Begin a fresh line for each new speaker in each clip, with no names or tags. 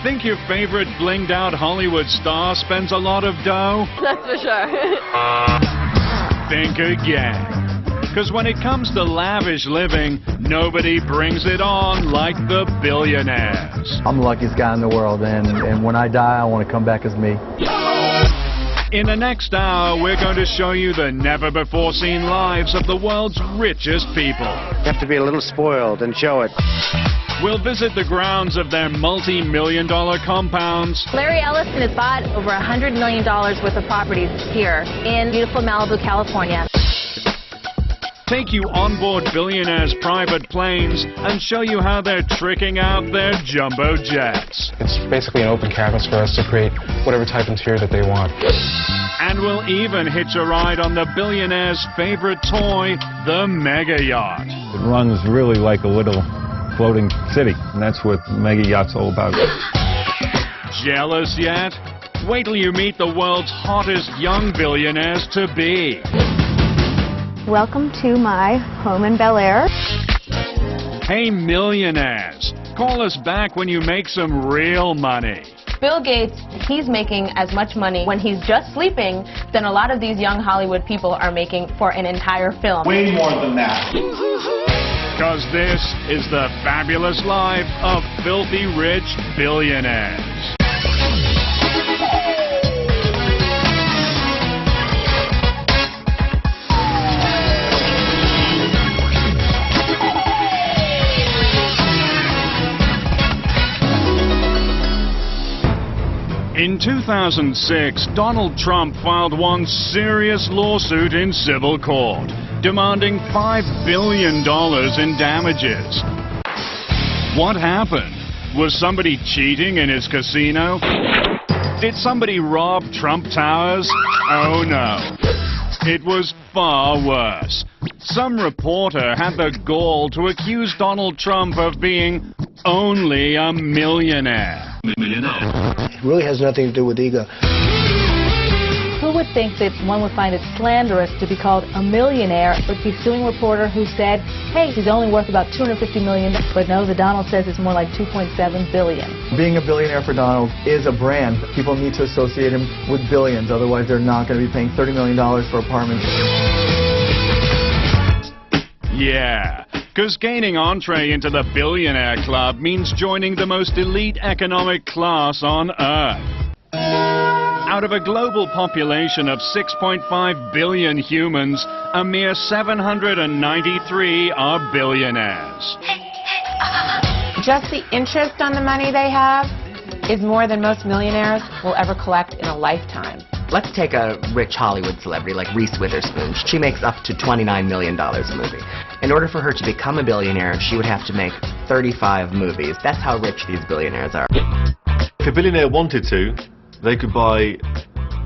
Think your favorite blinged out Hollywood star spends a lot of dough?
That's for sure.
Think again. Because when it comes to lavish living, nobody brings it on like the billionaires.
I'm the luckiest guy in the world, and when I die, I want to come back as me.
In the next hour, we're going to show you the never-before-seen lives of the world's richest people.
You have to be a little spoiled and show it.
We'll visit the grounds of their multi-million-dollar compounds.
Larry Ellison has bought over $100 million worth of properties here in beautiful Malibu, California.
Take you on board billionaires' private planes and show you how they're tricking out their jumbo jets.
It's basically an open canvas for us to create whatever type interior that they want.
And we'll even hitch a ride on the billionaire's favorite toy, the mega yacht.
It runs really like a little floating city, and that's what mega yacht's all about.
Jealous yet? Wait till you meet the world's hottest young billionaires to be.
Welcome to my home in Bel Air.
Hey millionaires, call us back when you make some real money.
Bill Gates, he's making as much money when he's just sleeping than a lot of these young Hollywood people are making for an entire film.
Way more than that.
Because this is the fabulous life of filthy rich billionaires. In 2006, Donald Trump filed one serious lawsuit in civil court, demanding $5 billion in damages. What happened? Was somebody cheating in his casino? Did somebody rob Trump Towers? Oh no. It was far worse. Some reporter had the gall to accuse Donald Trump of being only a millionaire.
It really has nothing to do with ego.
Who would think that one would find it slanderous to be called a millionaire, but be suing a reporter who said, hey, he's only worth about $250 million, but no, the Donald says it's more like $2.7 billion.
Being a billionaire for Donald is a brand. People need to associate him with billions, otherwise they're not going to be paying $30 million for apartments.
Yeah, because gaining entree into the billionaire club means joining the most elite economic class on Earth. Out of a global population of 6.5 billion humans, a mere 793 are billionaires.
Just the interest on the money they have is more than most millionaires will ever collect in a lifetime.
Let's take a rich Hollywood celebrity like Reese Witherspoon. She makes up to $29 million a movie. In order for her to become a billionaire, she would have to make 35 movies. That's how rich these billionaires are.
If a billionaire wanted to, they could buy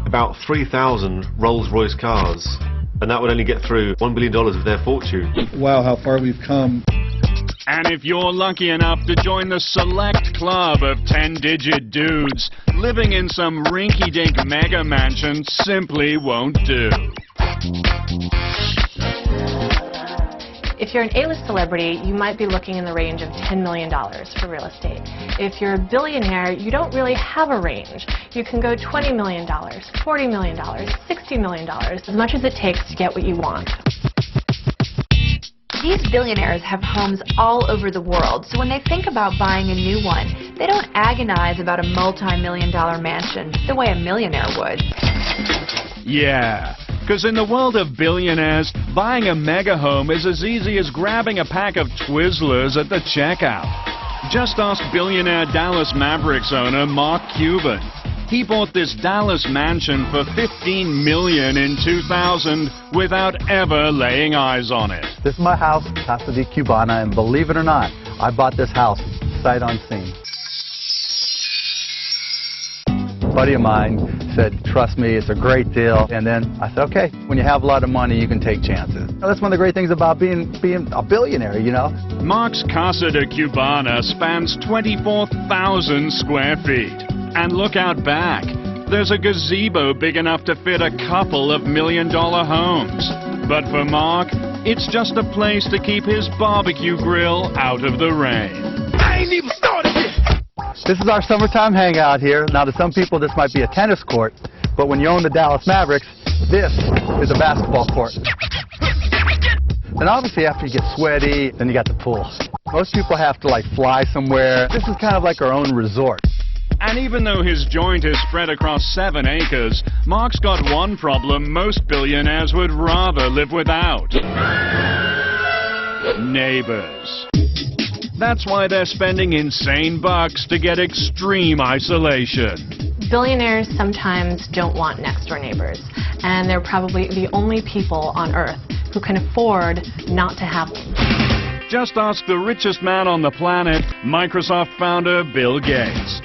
about 3,000 Rolls-Royce cars, and that would only get through $1 billion of their fortune.
Wow, how far we've come.
And if you're lucky enough to join the select club of 10-digit dudes, living in some rinky-dink mega mansion simply won't do.
If you're an A-list celebrity, you might be looking in the range of $10 million for real estate. If you're a billionaire, you don't really have a range. You can go $20 million, $40 million, $60 million, as much as it takes to get what you want.
These billionaires have homes all over the world, so when they think about buying a new one, they don't agonize about a multi-million-dollar mansion the way a millionaire would.
Yeah, because in the world of billionaires, buying a mega home is as easy as grabbing a pack of Twizzlers at the checkout. Just ask billionaire Dallas Mavericks owner Mark Cuban. He bought this Dallas mansion for $15 million in 2000 without ever laying eyes on it.
This is my house, Casa de Cubana, and believe it or not, I bought this house sight unseen. A buddy of mine said, trust me, it's a great deal. And then I said, okay, when you have a lot of money, you can take chances. That's one of the great things about being a billionaire, you know.
Mark's Casa de Cubana spans 24,000 square feet. And look out back. There's a gazebo big enough to fit a couple of million-dollar homes. But for Mark, it's just a place to keep his barbecue grill out of the rain.
I ain't even started yet.
This is our summertime hangout here. Now, to some people, this might be a tennis court, but when you own the Dallas Mavericks, this is a basketball court. And obviously, after you get sweaty, then you got the pool. Most people have to, like, fly somewhere. This is kind of like our own resort.
And even though his joint is spread across 7 acres, Mark's got one problem most billionaires would rather live without. Neighbors. That's why they're spending insane bucks to get extreme isolation.
Billionaires sometimes don't want next-door neighbors, and they're probably the only people on Earth who can afford not to have them.
Just ask the richest man on the planet, Microsoft founder Bill Gates.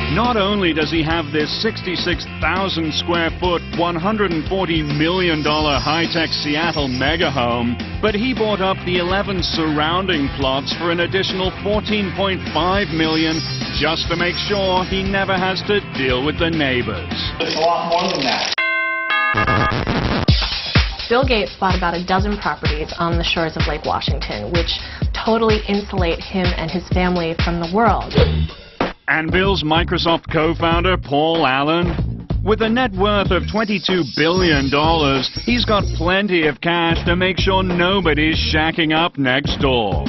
Not only does he have this 66,000 square foot, $140 million high-tech Seattle mega home, but he bought up the 11 surrounding plots for an additional $14.5 million just to make sure he never has to deal with the neighbors.
It's a lot more than that.
Bill Gates bought about a dozen properties on the shores of Lake Washington, which totally insulate him and his family from the world.
And Bill's Microsoft co-founder, Paul Allen, with a net worth of $22 billion, he's got plenty of cash to make sure nobody's shacking up next door.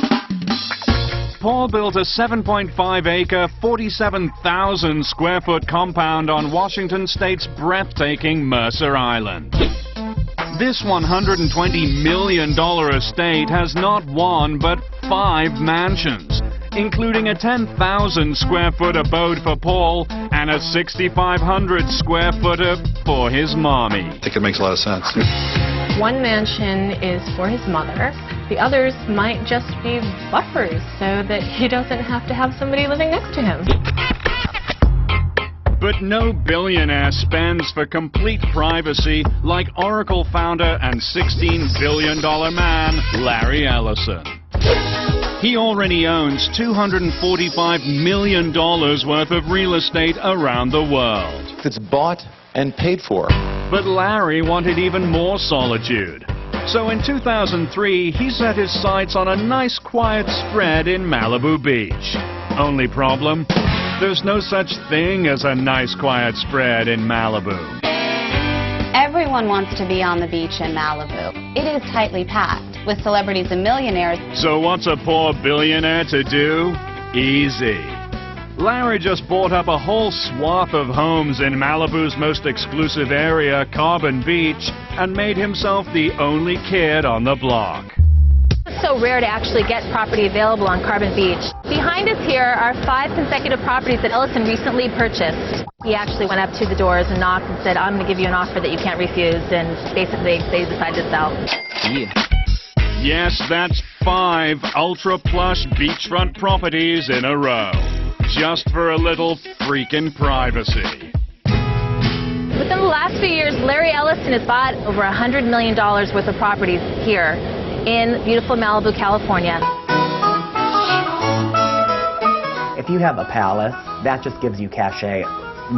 Paul built a 7.5-acre, 47,000 square foot compound on Washington State's breathtaking Mercer Island. This $120 million estate has not one but 5 mansions, including a 10,000 square foot abode for Paul and a 6,500 square footer for his mommy.
I think it makes a lot of sense.
One mansion is for his mother. The others might just be buffers so that he doesn't have to have somebody living next to him.
But no billionaire spends for complete privacy like Oracle founder and $16 billion man Larry Ellison. He already owns $245 million worth of real estate around the world.
It's bought and paid for.
But Larry wanted even more solitude. So in 2003, he set his sights on a nice quiet spread in Malibu Beach. Only problem? There's no such thing as a nice quiet spread in Malibu.
Everyone wants to be on the beach in Malibu. It is tightly packed with celebrities and millionaires.
So what's a poor billionaire to do? Easy. Larry just bought up a whole swath of homes in Malibu's most exclusive area, Carbon Beach, and made himself the only kid on the block.
It's so rare to actually get property available on Carbon Beach. Behind us here are 5 consecutive properties that Ellison recently purchased. He actually went up to the doors and knocked and said, "I'm going to give you an offer that you can't refuse," and basically they decided to sell.
Yeah. Yes, that's 5 ultra-plush beachfront properties in a row, just for a little freaking privacy.
Within the last few years, Larry Ellison has bought over $100 million worth of properties here in beautiful Malibu, California.
If you have a palace, that just gives you cachet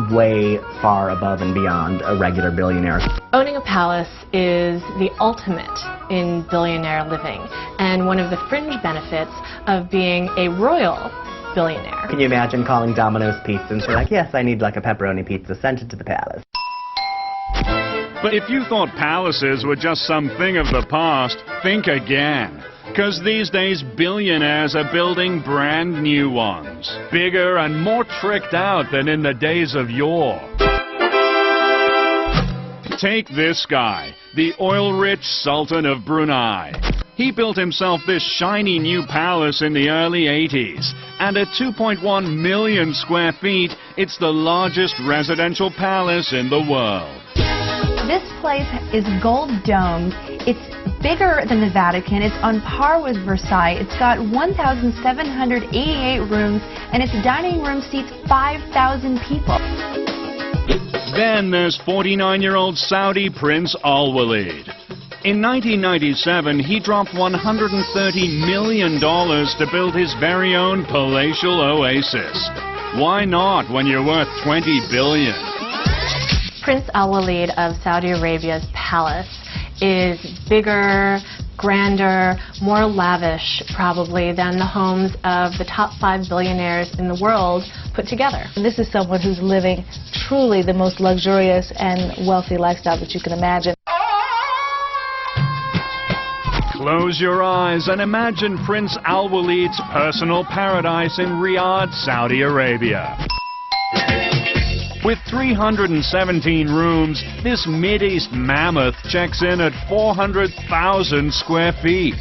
way far above and beyond a regular billionaire.
Owning a palace is the ultimate in billionaire living, and one of the fringe benefits of being a royal billionaire.
Can you imagine calling Domino's Pizza and say, like, yes, I need like a pepperoni pizza, sent it to the palace?
But if you thought palaces were just something of the past, think again. Because these days, billionaires are building brand new ones. Bigger and more tricked out than in the days of yore. Take this guy, the oil-rich Sultan of Brunei. He built himself this shiny new palace in the early 80s. And at 2.1 million square feet, it's the largest residential palace in the world.
This place is gold-domed. It's bigger than the Vatican. It's on par with Versailles. It's got 1,788 rooms, and its dining room seats 5,000 people.
Then there's 49-year-old Saudi Prince Al-Walid. In 1997, he dropped $130 million to build his very own palatial oasis. Why not when you're worth $20 billion?
Prince Al-Walid of Saudi Arabia's palace is bigger, grander, more lavish, probably, than the homes of the top 5 billionaires in the world put together.
And this is someone who's living truly the most luxurious and wealthy lifestyle that you can imagine.
Close your eyes and imagine Prince Al Waleed's personal paradise in Riyadh, Saudi Arabia. With 317 rooms, this Mideast mammoth checks in at 400,000 square feet.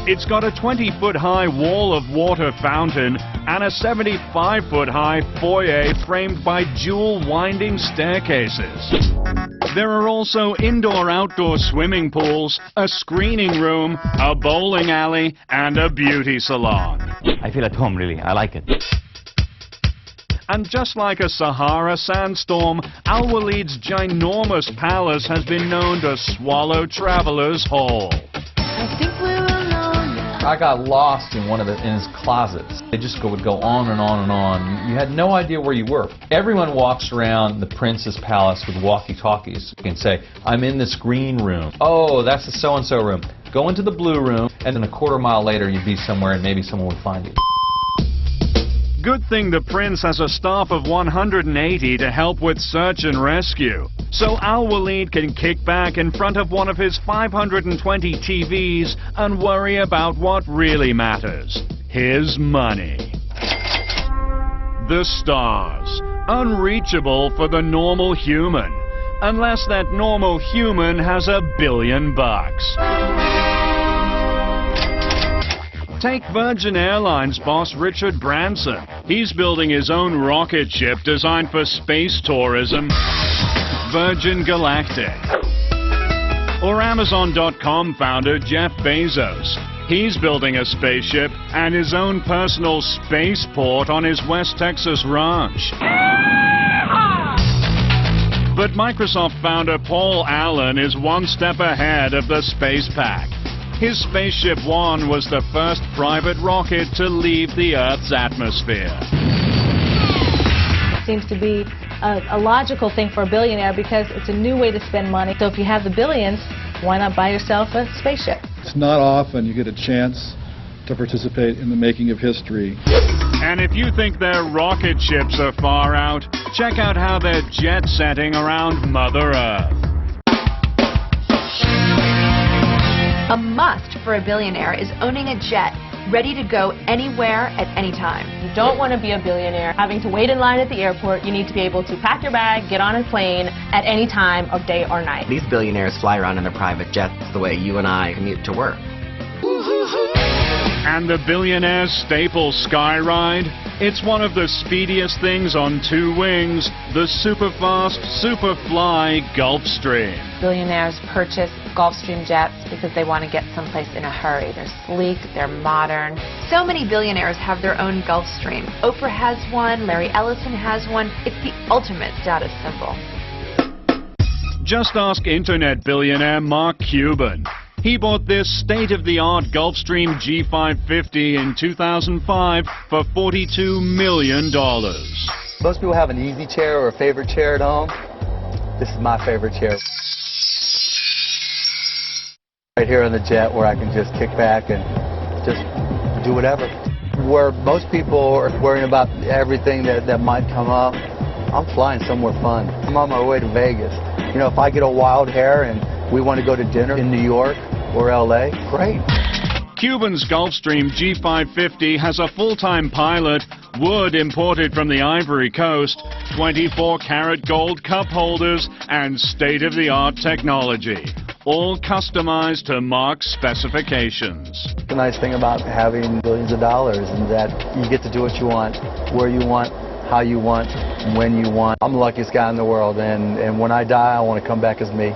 It's got a 20-foot-high wall of water fountain and a 75-foot-high foyer framed by jewel-winding staircases. There are also indoor-outdoor swimming pools, a screening room, a bowling alley, and a beauty salon.
I feel at home, really. I like it.
And just like a Sahara sandstorm, Al Waleed's ginormous palace has been known to swallow travelers whole.
I think we will know now.
I got lost in in his closets. They just would go on and on and on. You had no idea where you were. Everyone walks around the prince's palace with walkie-talkies and say, I'm in this green room. Oh, that's the so-and-so room. Go into the blue room, and then a quarter mile later you'd be somewhere and maybe someone would find you.
Good thing the prince has a staff of 180 to help with search and rescue. So Al Waleed can kick back in front of one of his 520 TVs and worry about what really matters. His money. The stars. Unreachable for the normal human. Unless that normal human has $1 billion. Take Virgin Airlines boss Richard Branson. He's building his own rocket ship designed for space tourism, Virgin Galactic. Or Amazon.com founder Jeff Bezos. He's building a spaceship and his own personal spaceport on his West Texas ranch. But Microsoft founder Paul Allen is one step ahead of the space pack. His Spaceship One was the first private rocket to leave the Earth's atmosphere.
Seems to be a logical thing for a billionaire because it's a new way to spend money. So if you have the billions, why not buy yourself a spaceship?
It's not often you get a chance to participate in the making of history.
And if you think their rocket ships are far out, check out how they're jet-setting around Mother Earth.
A must for a billionaire is owning a jet ready to go anywhere at any time.
You don't want to be a billionaire having to wait in line at the airport. You need to be able to pack your bag, get on a plane at any time of day or night.
These billionaires fly around in their private jets the way you and I commute to work.
And the billionaire's staple sky ride? It's one of the speediest things on two wings, the super-fast, super-fly Gulfstream.
Billionaires purchase Gulfstream jets because they want to get someplace in a hurry. They're sleek, they're modern.
So many billionaires have their own Gulfstream. Oprah has one, Larry Ellison has one. It's the ultimate status symbol.
Just ask internet billionaire Mark Cuban. He bought this state-of-the-art Gulfstream G550 in 2005 for $42 million.
Most people have an easy chair or a favorite chair at home. This is my favorite chair. Right here on the jet where I can just kick back and just do whatever. Where most people are worrying about everything that might come up, I'm flying somewhere fun. I'm on my way to Vegas. You know, if I get a wild hair and we want to go to dinner in New York or LA, great.
Cuban's Gulfstream G550 has a full-time pilot, wood imported from the Ivory Coast, 24-karat gold cup holders, and state-of-the-art technology, all customized to Mark's specifications.
The nice thing about having billions of dollars is that you get to do what you want, where you want, how you want, when you want. I'm the luckiest guy in the world, and when I die, I want to come back as me.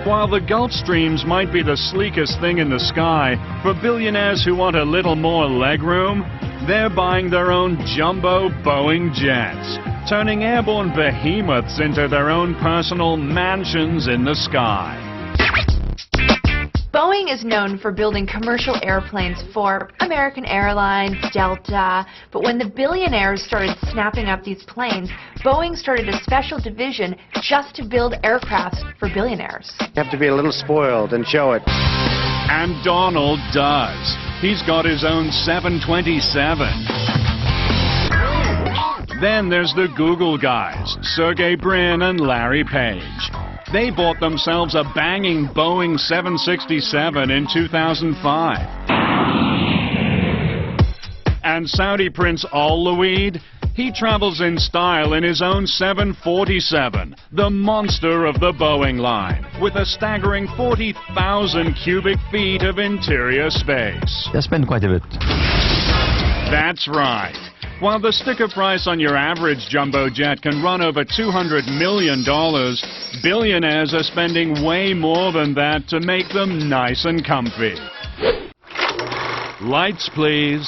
While the Gulfstreams might be the sleekest thing in the sky, for billionaires who want a little more legroom, they're buying their own jumbo Boeing jets, turning airborne behemoths into their own personal mansions in the sky.
is known for building commercial airplanes for American Airlines, Delta, but when the billionaires started snapping up these planes, Boeing started a special division just to build aircraft for billionaires.
You have to be a little spoiled and show it.
And Donald does. He's got his own 727. Then there's the Google guys, Sergey Brin and Larry Page. They bought themselves a banging Boeing 767 in 2005. And Saudi Prince Al Luaid, he travels in style in his own 747, the monster of the Boeing line, with a staggering 40,000 cubic feet of interior space.
I spend quite a bit.
That's right. While the sticker price on your average jumbo jet can run over $200 million, billionaires are spending way more than that to make them nice and comfy. Lights, please.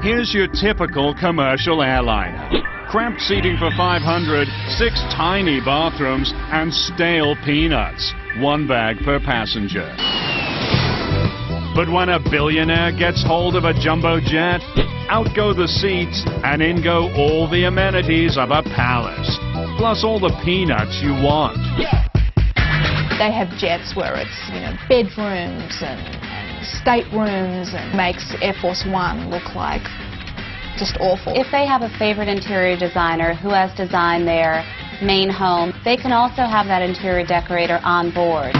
Here's your typical commercial airliner. Cramped seating for 500, 6 tiny bathrooms, and stale peanuts. 1 bag per passenger. But when a billionaire gets hold of a jumbo jet, out go the seats, and in go all the amenities of a palace, plus all the peanuts you want.
They have jets where it's, bedrooms and staterooms, and makes Air Force One look like just awful.
If they have a favorite interior designer who has designed their main home, they can also have that interior decorator on board.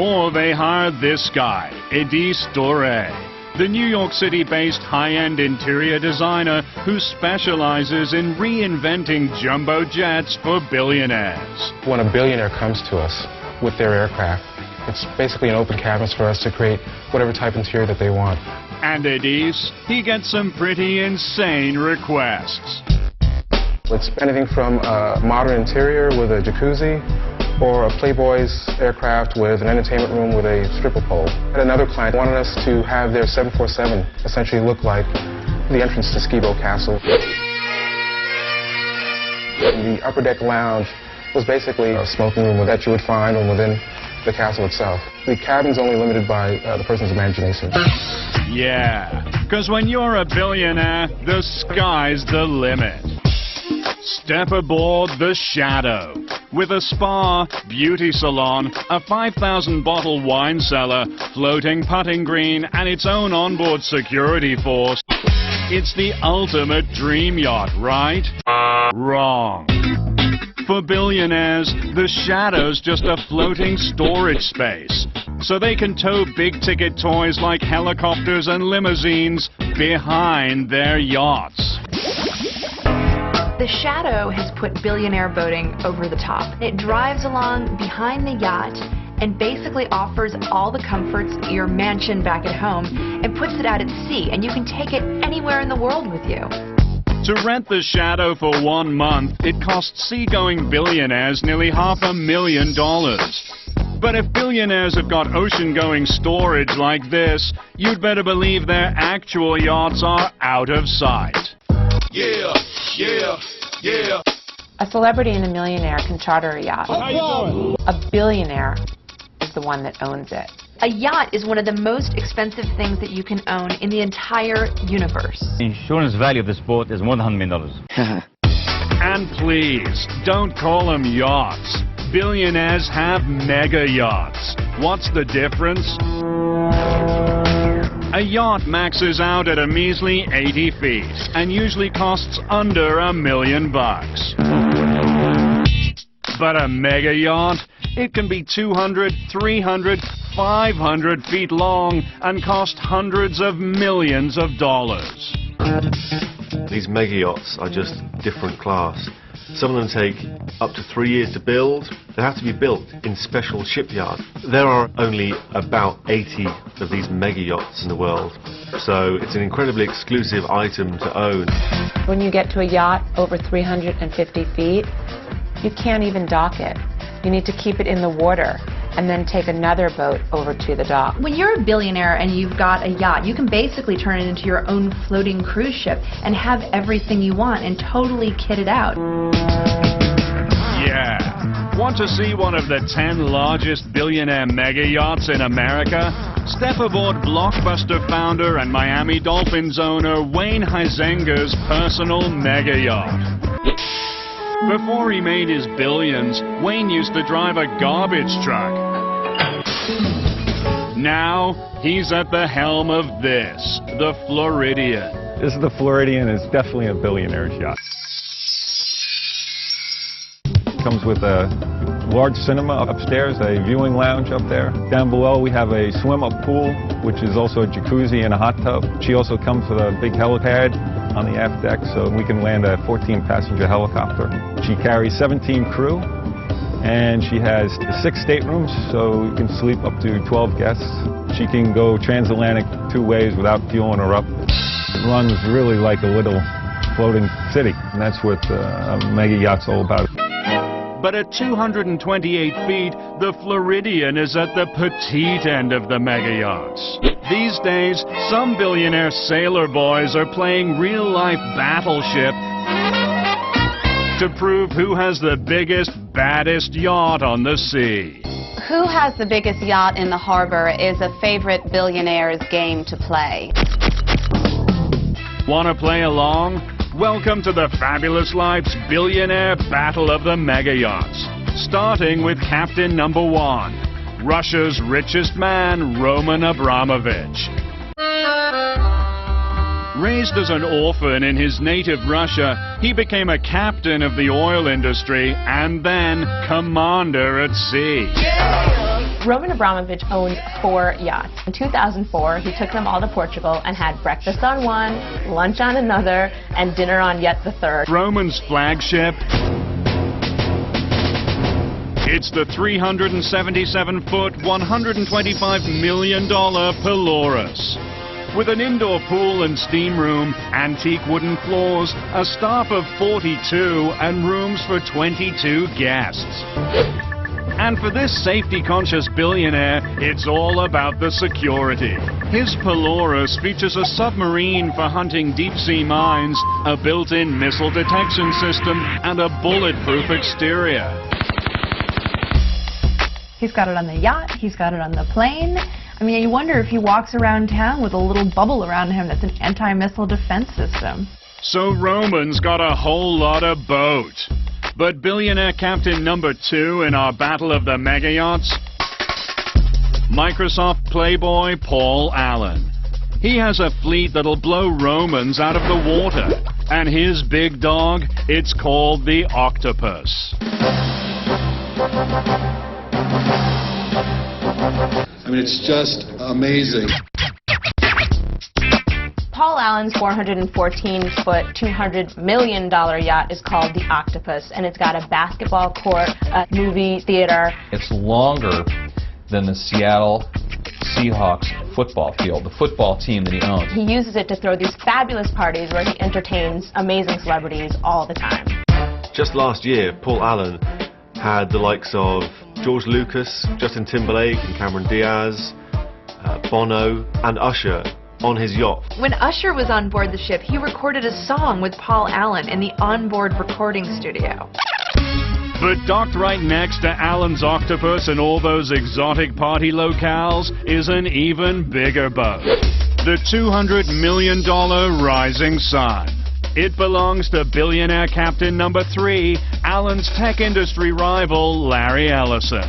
Or they hired this guy, Edis Doré, the New York City-based high-end interior designer who specializes in reinventing jumbo jets for billionaires.
When a billionaire comes to us with their aircraft, it's basically an open canvas for us to create whatever type interior that they want.
And Edis, he gets some pretty insane requests.
It's anything from a modern interior with a jacuzzi, or a Playboy's aircraft with an entertainment room with a stripper pole. And another client wanted us to have their 747 essentially look like the entrance to Skibo Castle. And the upper deck lounge was basically a smoking room that you would find within the castle itself. The cabin's only limited by the person's imagination.
Yeah, because when you're a billionaire, the sky's the limit. Step aboard the Shadow. With a spa, beauty salon, a 5,000-bottle wine cellar, floating putting green, and its own onboard security force, it's the ultimate dream yacht, right? Wrong. For billionaires, the Shadow's just a floating storage space, so they can tow big-ticket toys like helicopters and limousines behind their yachts.
The Shadow has put billionaire boating over the top. It drives along behind the yacht and basically offers all the comforts of your mansion back at home and puts it out at sea, and you can take it anywhere in the world with you.
To rent the Shadow for 1 month, it costs seagoing billionaires nearly $500,000. But if billionaires have got ocean-going storage like this, you'd better believe their actual yachts are out of sight.
Yeah, yeah, yeah.
A celebrity and a millionaire can charter a yacht. A billionaire is the one that owns it.
A yacht is one of the most expensive things that you can own in the entire universe.
The insurance value of this boat is more than $100 million.
And please, don't call them yachts. Billionaires have mega yachts. What's the difference? A yacht maxes out at a measly 80 feet and usually costs under $1 million. But a mega yacht, it can be 200, 300, 500 feet long and cost hundreds of millions of dollars.
These mega yachts are just different class. Some of them take up to 3 years to build. They have to be built in special shipyards. There are only about 80 of these mega yachts in the world, so it's an incredibly exclusive item to own.
When you get to a yacht over 350 feet, you can't even dock it. You need to keep it in the water and then take another boat over to the dock.
When you're a billionaire and you've got a yacht, you can basically turn it into your own floating cruise ship and have everything you want and totally kit it out.
Yeah, Want to see one of the 10 largest billionaire mega yachts in America? Step aboard Blockbuster founder and Miami Dolphins owner Wayne Huizenga's personal mega yacht. Before he made his billions, Wayne used to drive a garbage truck. Now, he's at the helm of this, the Floridian.
This is the Floridian. It's definitely a billionaire's yacht. Comes with a large cinema upstairs, a viewing lounge up there. Down below we have a swim-up pool, which is also a jacuzzi and a hot tub. She also comes with a big helipad on the aft deck, so we can land a 14-passenger helicopter. She carries 17 crew, and she has 6 staterooms, so you can sleep up to 12 guests. She can go transatlantic 2 ways without fueling her up. It runs really like a little floating city, and that's what a mega yacht's all about.
But at 228 feet, the Floridian is at the petite end of the mega yachts. These days, some billionaire sailor boys are playing real-life battleship to prove who has the biggest, baddest yacht on the sea.
Who has the biggest yacht in the harbor is a favorite billionaire's game to play.
Want to play along? Welcome to the Fabulous Life's Billionaire Battle of the Mega Yachts. Starting with Captain Number 1, Russia's richest man, Roman Abramovich. Raised as an orphan in his native Russia, he became a captain of the oil industry and then commander at sea.
Roman Abramovich owned 4 yachts. In 2004, he took them all to Portugal and had breakfast on one, lunch on another, and dinner on yet the third.
Roman's flagship, it's the 377-foot, $125 million Polaris. With an indoor pool and steam room, antique wooden floors, a staff of 42, and rooms for 22 guests. And for this safety-conscious billionaire, it's all about the security. His Polaris features a submarine for hunting deep-sea mines, a built-in missile detection system, and a bulletproof exterior.
He's got it on the yacht, he's got it on the plane. I mean, you wonder if he walks around town with a little bubble around him that's an anti-missile defense system.
So Roman's got a whole lot of boat. But billionaire captain number 2 in our battle of the mega yachts? Microsoft playboy Paul Allen. He has a fleet that'll blow Romans out of the water. And his big dog, it's called the Octopus.
I mean, it's just amazing.
Paul Allen's 414-foot, $200 million yacht is called the Octopus, and it's got a basketball court, a movie theater.
It's longer than the Seattle Seahawks football field, the football team that he owns.
He uses it to throw these fabulous parties where he entertains amazing celebrities all the time.
Just last year, Paul Allen had the likes of George Lucas, Justin Timberlake and Cameron Diaz, Bono and Usher on his yacht.
When Usher was on board the ship, he recorded a song with Paul Allen in the onboard recording studio.
But docked right next to Allen's Octopus and all those exotic party locales is an even bigger boat. The $200 million Rising Sun. It belongs to billionaire captain number 3, Allen's tech industry rival, Larry Ellison.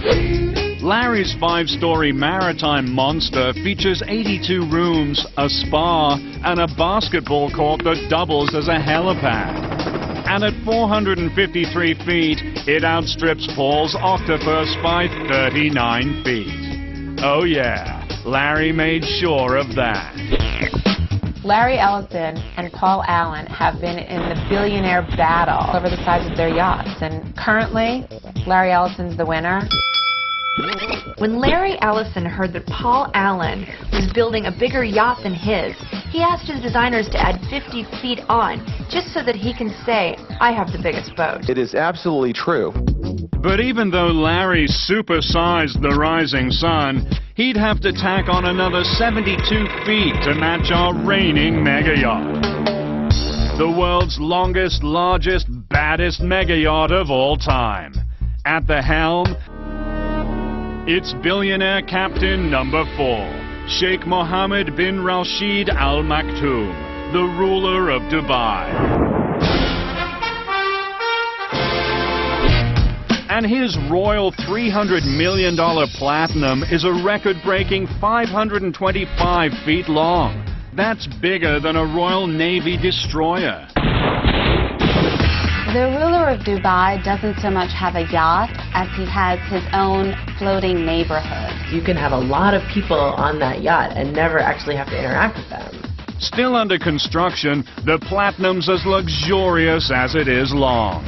Larry's 5-story maritime monster features 82 rooms, a spa, and a basketball court that doubles as a helipad. And at 453 feet, it outstrips Paul's Octopus by 39 feet. Oh yeah, Larry made sure of that.
Larry Ellison and Paul Allen have been in the billionaire battle over the size of their yachts, and currently, Larry Ellison's the winner.
When Larry Ellison heard that Paul Allen was building a bigger yacht than his, he asked his designers to add 50 feet on, just so that he can say, I have the biggest boat.
It is absolutely true.
But even though Larry supersized the Rising Sun, he'd have to tack on another 72 feet to match our reigning mega yacht. The world's longest, largest, baddest mega yacht of all time. At the helm, it's billionaire captain number 4, Sheikh Mohammed bin Rashid Al Maktoum, the ruler of Dubai. And his royal $300 million Platinum is a record-breaking 525 feet long. That's bigger than a Royal Navy destroyer.
The ruler of Dubai doesn't so much have a yacht as he has his own floating neighborhood.
You can have a lot of people on that yacht and never actually have to interact with them.
Still under construction, the Platinum's as luxurious as it is long.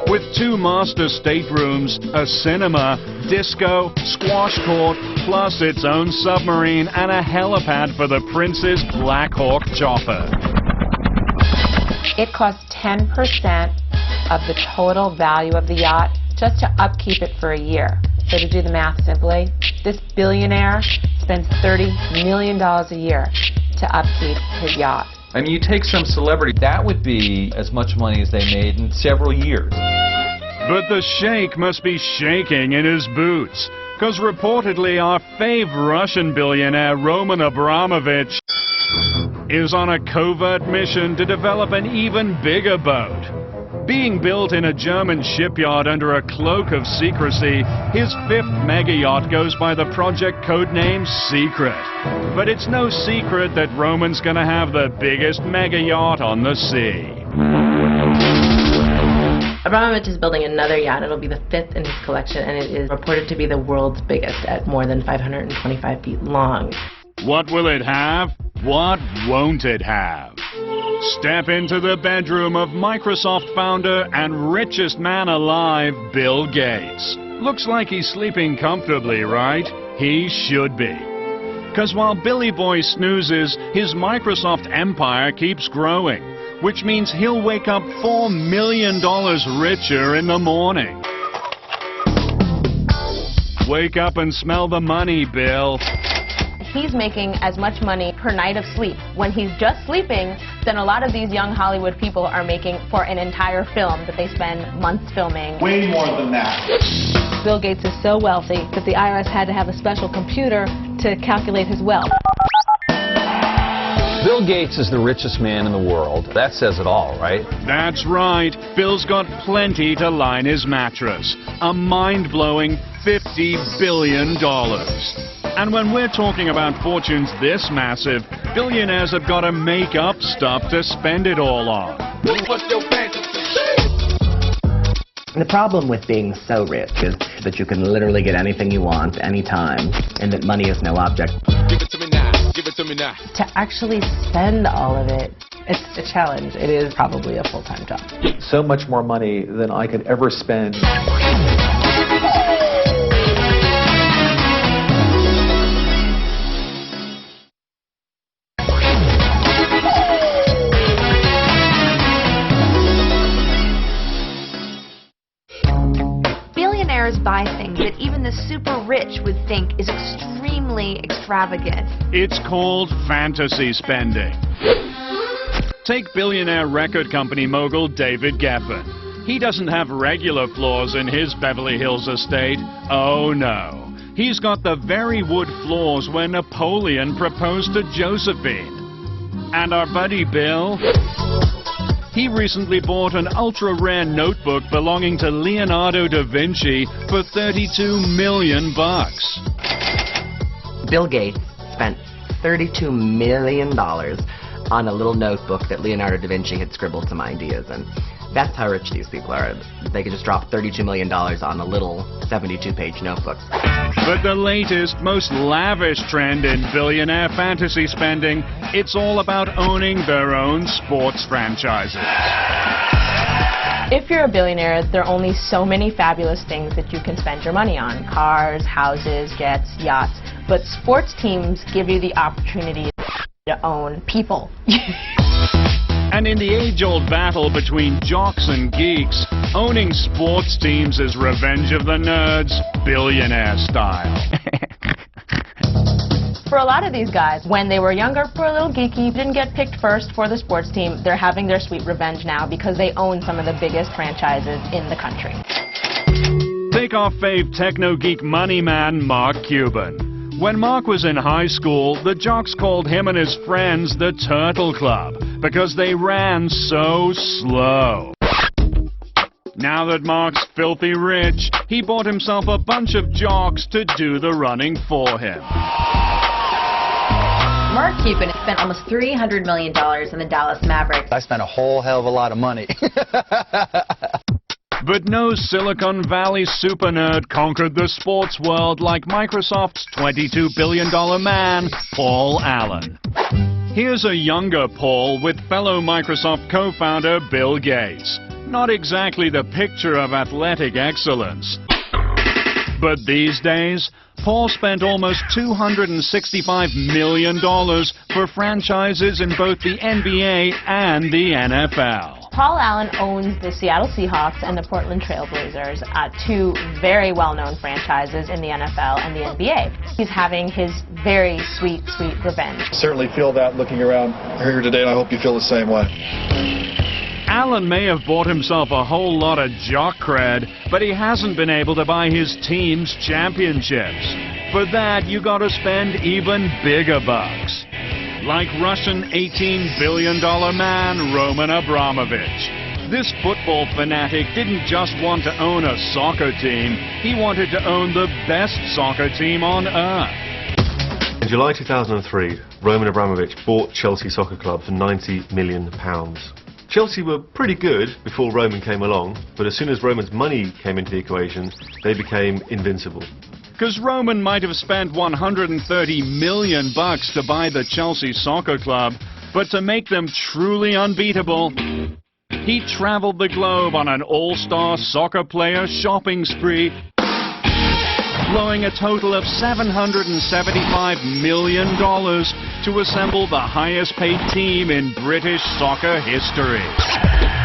With 2 master staterooms, a cinema, disco, squash court, plus its own submarine and a helipad for the Prince's Black Hawk chopper.
It costs 10% of the total value of the yacht just to upkeep it for a year. So to do the math simply, this billionaire spends $30 million a year to upkeep his yacht.
I mean, you take some celebrity, that would be as much money as they made in several years.
But the sheikh must be shaking in his boots, because reportedly our fave Russian billionaire Roman Abramovich is on a covert mission to develop an even bigger boat. Being built in a German shipyard under a cloak of secrecy, his 5th mega yacht goes by the project codename Secret. But it's no secret that Roman's gonna have the biggest mega yacht on the sea.
Abramovich is building another yacht. It'll be the 5th in his collection, and it is reported to be the world's biggest at more than 525 feet long.
What will it have? What won't it have? Step into the bedroom of Microsoft founder and richest man alive, Bill Gates. Looks like he's sleeping comfortably, right? He should be. 'Cause while Billy Boy snoozes, his Microsoft empire keeps growing, which means he'll wake up $4 million richer in the morning. Wake up and smell the money, Bill.
He's making as much money per night of sleep when he's just sleeping than a lot of these young Hollywood people are making for an entire film that they spend months filming.
Way more than that.
Bill Gates is so wealthy that the IRS had to have a special computer to calculate his wealth.
Bill Gates is the richest man in the world. That says it all, right?
That's right. Bill's got plenty to line his mattress. A mind-blowing $50 billion. And when we're talking about fortunes this massive, billionaires have got to make up stuff to spend it all on.
The problem with being so rich is that you can literally get anything you want, anytime, and that money is no object.
Give it to me now. Give it to me now.
To actually spend all of it, it's a challenge. It is probably a full-time job.
So much more money than I could ever spend.
Billionaires buy things that even the super rich would think is extremely extravagant.
It's called fantasy spending. Take billionaire record company mogul David Geffen. He doesn't have regular floors in his Beverly Hills estate. Oh no. He's got the very wood floors where Napoleon proposed to Josephine. And our buddy Bill? He recently bought an ultra-rare notebook belonging to Leonardo da Vinci for $32 million.
Bill Gates spent $32 million on a little notebook that Leonardo da Vinci had scribbled some ideas in. That's how rich these people are. They could just drop $32 million on a little 72-page notebook.
But the latest, most lavish trend in billionaire fantasy spending, it's all about owning their own sports franchises.
If you're a billionaire, there are only so many fabulous things that you can spend your money on. Cars, houses, jets, yachts. But sports teams give you the opportunity to own people.
And in the age-old battle between jocks and geeks, owning sports teams is revenge of the nerds, billionaire style.
For a lot of these guys, when they were younger, were a little geeky, didn't get picked first for the sports team, they're having their sweet revenge now because they own some of the biggest franchises in the country.
Take our fave techno-geek money man, Mark Cuban. When Mark was in high school, the jocks called him and his friends the Turtle Club because they ran so slow. Now that Mark's filthy rich, he bought himself a bunch of jocks to do the running for him.
Mark Cuban spent almost $300 million in the Dallas Mavericks.
I spent a whole hell of a lot of money.
But no Silicon Valley super nerd conquered the sports world like Microsoft's $22 billion man, Paul Allen. Here's a younger Paul with fellow Microsoft co-founder Bill Gates. Not exactly the picture of athletic excellence. But these days, Paul spent almost $265 million for franchises in both the NBA and the NFL.
Paul Allen owns the Seattle Seahawks and the Portland Trail Blazers, two very well-known franchises in the NFL and the NBA. He's having his very sweet, sweet revenge.
Certainly feel that looking around here today, and I hope you feel the same way.
Allen may have bought himself a whole lot of jock cred, but he hasn't been able to buy his team's championships. For that, you gotta spend even bigger bucks. Like Russian $18 billion man Roman Abramovich. This football fanatic didn't just want to own a soccer team, he wanted to own the best soccer team on earth.
In July 2003, Roman Abramovich bought Chelsea Soccer Club for £90 million. Chelsea were pretty good before Roman came along, but as soon as Roman's money came into the equation, they became invincible.
Because Roman might have spent $130 million to buy the Chelsea Soccer Club, but to make them truly unbeatable, he traveled the globe on an all-star soccer player shopping spree, blowing a total of $775 million to assemble the highest-paid team in British soccer history.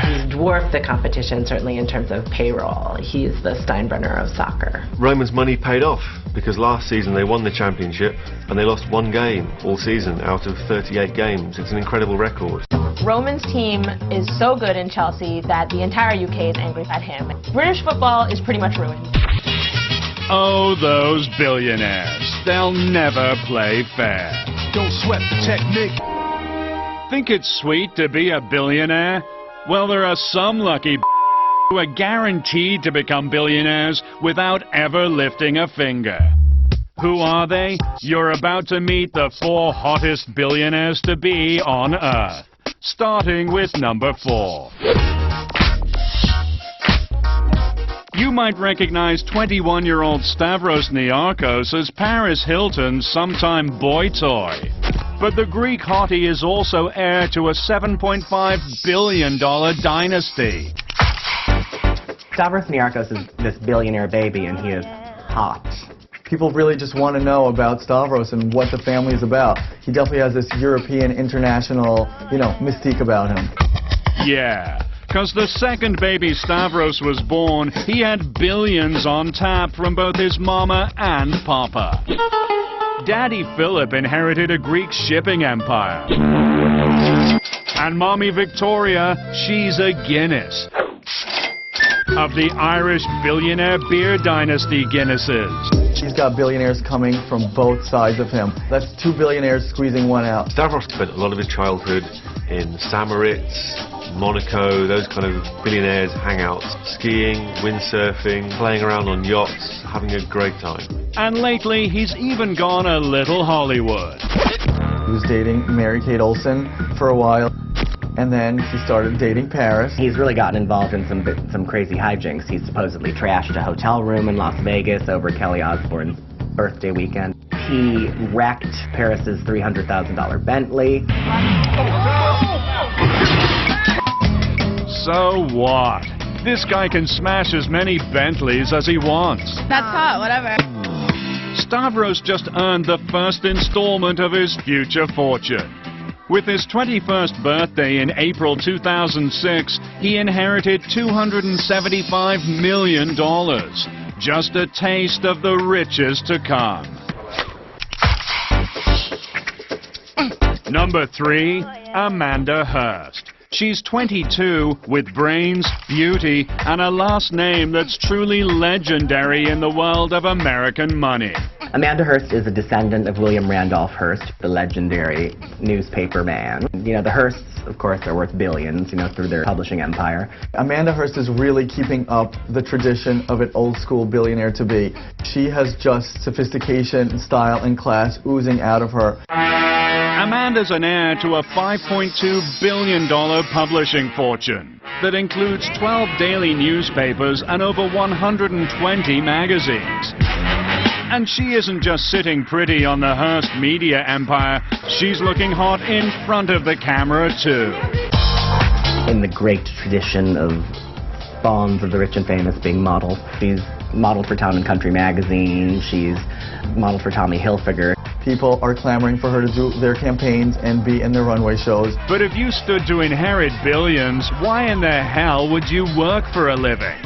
He's dwarfed the competition, certainly in terms of payroll. He's the Steinbrenner of soccer.
Roman's money paid off because last season they won the championship and they lost one game all season out of 38 games. It's an incredible record.
Roman's team is so good in Chelsea that the entire UK is angry at him. British football is pretty much ruined.
Oh, those billionaires. They'll never play fair.
Don't sweat the technique.
Think it's sweet to be a billionaire? Well, there are some lucky who are guaranteed to become billionaires without ever lifting a finger. Who are they? You're about to meet the 4 hottest billionaires to be on Earth. Starting with number 4. You might recognize 21-year-old Stavros Niarchos as Paris Hilton's sometime boy toy. But the Greek hottie is also heir to a $7.5 billion dynasty.
Stavros Niarchos is this billionaire baby, and he is hot.
People really just want to know about Stavros and what the family is about. He definitely has this European, international, mystique about him.
Yeah. Because the second baby Stavros was born, he had billions on tap from both his mama and papa. Daddy Philip inherited a Greek shipping empire. And Mommy Victoria, she's a Guinness. Of the Irish billionaire beer dynasty Guinnesses.
He's got billionaires coming from both sides of him. That's 2 billionaires squeezing one out.
Stavros spent a lot of his childhood in St. Moritz, Monaco, those kind of billionaires' hangouts, skiing, windsurfing, playing around on yachts, having a great time.
And lately, he's even gone a little Hollywood.
He was dating Mary-Kate Olsen for a while, and then he started dating Paris.
He's really gotten involved in some crazy hijinks. He supposedly trashed a hotel room in Las Vegas over Kelly Osbourne's birthday weekend. He wrecked Paris's $300,000 Bentley.
So what? This guy can smash as many Bentleys as he wants.
That's hot, whatever.
Stavros just earned the first installment of his future fortune. With his 21st birthday in April 2006, he inherited $275 million. Just a taste of the riches to come. Number 3, Amanda Hearst. She's 22 with brains, beauty, and a last name that's truly legendary in the world of American money.
Amanda Hearst is a descendant of William Randolph Hearst, the legendary newspaper man. You know, the Hearsts, of course, are worth billions, you know, through their publishing empire.
Amanda Hearst is really keeping up the tradition of an old-school billionaire-to-be. She has just sophistication, style, and class oozing out of her.
Amanda's an heir to a $5.2 billion publishing fortune that includes 12 daily newspapers and over 120 magazines. And she isn't just sitting pretty on the Hearst media empire, she's looking hot in front of the camera too.
In the great tradition of spawns of the rich and famous being models, she's modeled for Town & Country magazine, she's modeled for Tommy Hilfiger.
People are clamoring for her to do their campaigns and be in their runway shows.
But if you stood to inherit billions, why in the hell would you work for a living?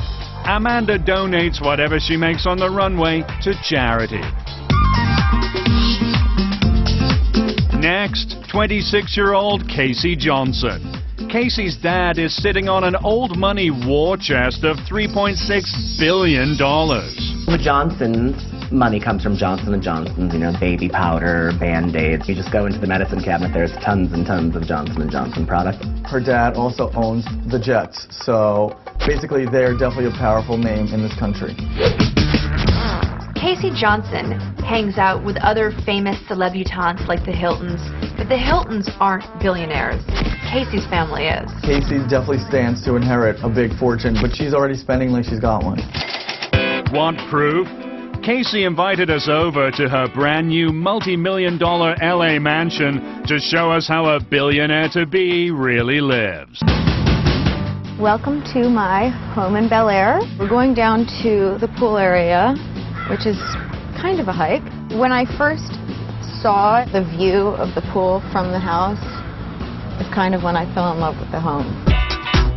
Amanda donates whatever she makes on the runway to charity. Next, 26-year-old Casey Johnson. Casey's dad is sitting on an old money war chest of $3.6 billion.
The Johnsons' money comes from Johnson & Johnson's, you know, baby powder, Band-Aids. You just go into the medicine cabinet, there's tons and tons of Johnson & Johnson product.
Her dad also owns the Jets, so basically they're definitely a powerful name in this country.
Casey Johnson hangs out with other famous celebutantes like the Hiltons, but the Hiltons aren't billionaires. Casey's family is.
Casey definitely stands to inherit a big fortune, but she's already spending like she's got one.
Want proof? Casey invited us over to her brand new multi-million-dollar LA mansion to show us how a billionaire-to-be really lives.
Welcome to my home in Bel Air. We're going down to the pool area, which is kind of a hike. When I first saw the view of the pool from the house, it's kind of when I fell in love with the home.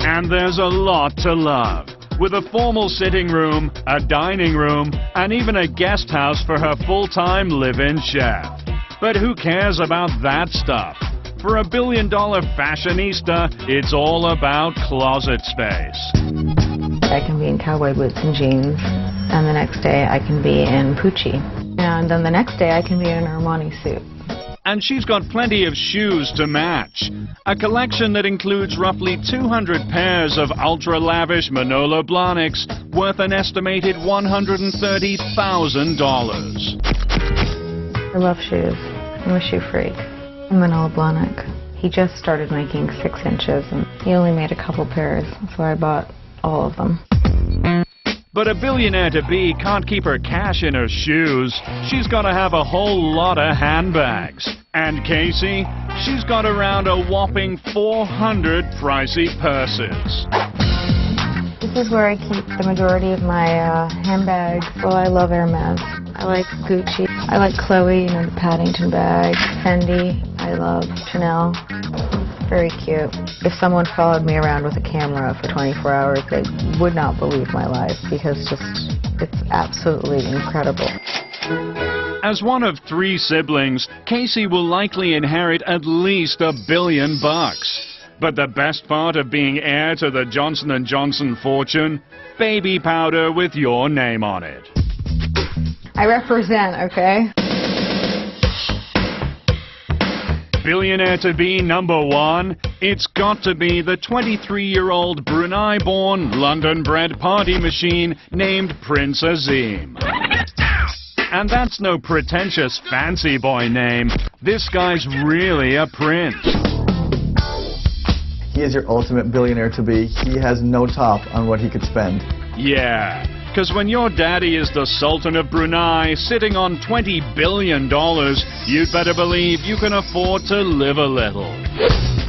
And there's a lot to love. With a formal sitting room, a dining room, and even a guest house for her full-time live-in chef. But who cares about that stuff? For a billion-dollar fashionista, it's all about closet space.
I can be in cowboy boots and jeans, and the next day I can be in Pucci. And then the next day I can be in an Armani suit.
And she's got plenty of shoes to match. A collection that includes roughly 200 pairs of ultra-lavish Manolo Blahniks worth an estimated $130,000.
I love shoes. I'm a shoe freak. Manolo Blahnik. He just started making 6 inches, and he only made a couple pairs, so I bought all of them.
But a billionaire-to-be can't keep her cash in her shoes. She's got to have a whole lot of handbags. And Casey, she's got around a whopping 400 pricey purses.
This is where I keep the majority of my handbags. Well, I love Hermes. I like Gucci. I like Chloe, you know, the Paddington bag. Fendi. I love Chanel. Very cute. If someone followed me around with a camera for 24 hours, they would not believe my life because it's absolutely incredible.
As one of 3 siblings, Casey will likely inherit at least $1 billion. But the best part of being heir to the Johnson & Johnson fortune? Baby powder with your name on it.
I represent, okay?
Billionaire-to-be number 1, it's got to be the 23-year-old Brunei-born, London-bred party machine named Prince Azim. And that's no pretentious fancy boy name. This guy's really a prince.
He is your ultimate billionaire-to-be. He has no top on what he could spend.
Yeah, because when your daddy is the Sultan of Brunei, sitting on $20 billion, you'd better believe you can afford to live a little.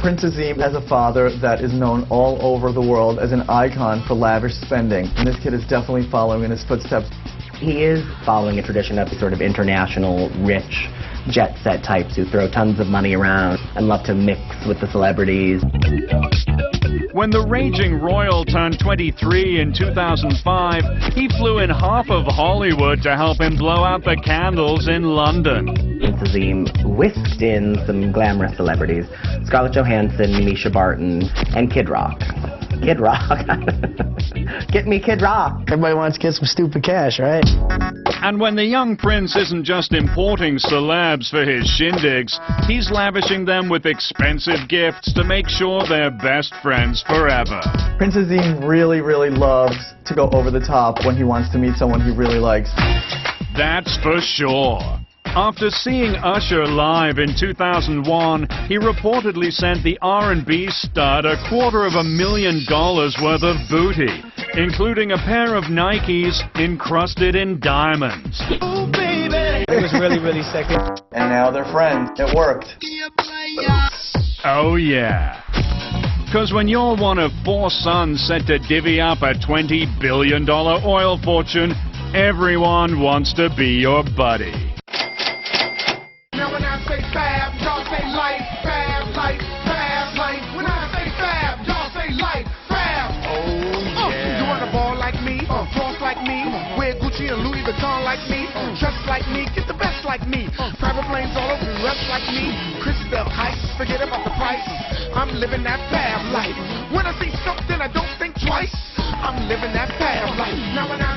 Prince Azim has a father that is known all over the world as an icon for lavish spending, and this kid is definitely following in his footsteps.
He is following a tradition of sort of international, rich, jet-set types who throw tons of money around and love to mix with the celebrities.
When the raging royal turned 23 in 2005, he flew in half of Hollywood to help him blow out the candles in London.
Prince Azim whisked in some glamorous celebrities, Scarlett Johansson, Misha Barton, and Kid Rock. Kid Rock. Get me Kid Rock.
Everybody wants to get some stupid cash, right?
And when the young prince isn't just importing celebs for his shindigs, he's lavishing them with expensive gifts to make sure they're best friends forever.
Prince Azim really, really loves to go over the top when he wants to meet someone he really likes.
That's for sure. After seeing Usher live in 2001, he reportedly sent the R&B stud $250,000 worth of booty, including a pair of Nikes encrusted in diamonds.
Ooh, baby. It was really, really sexy.
And now they're friends. It worked.
Oh yeah. Because when you're one of 4 sons set to divvy up a $20 billion oil fortune, everyone wants to be your buddy.
Fab, y'all say life, fab, life, fab, life. When I say fab, y'all say life, fab. Oh, yeah. You wanna ball like me, floss like me, wear Gucci and Louis Vuitton like me, dress like me, get the best like me, private planes all over the rest like me, Christopher heights, forget about the price. I'm living that fab life. When I see something I don't think twice, I'm living that fab life. Now when I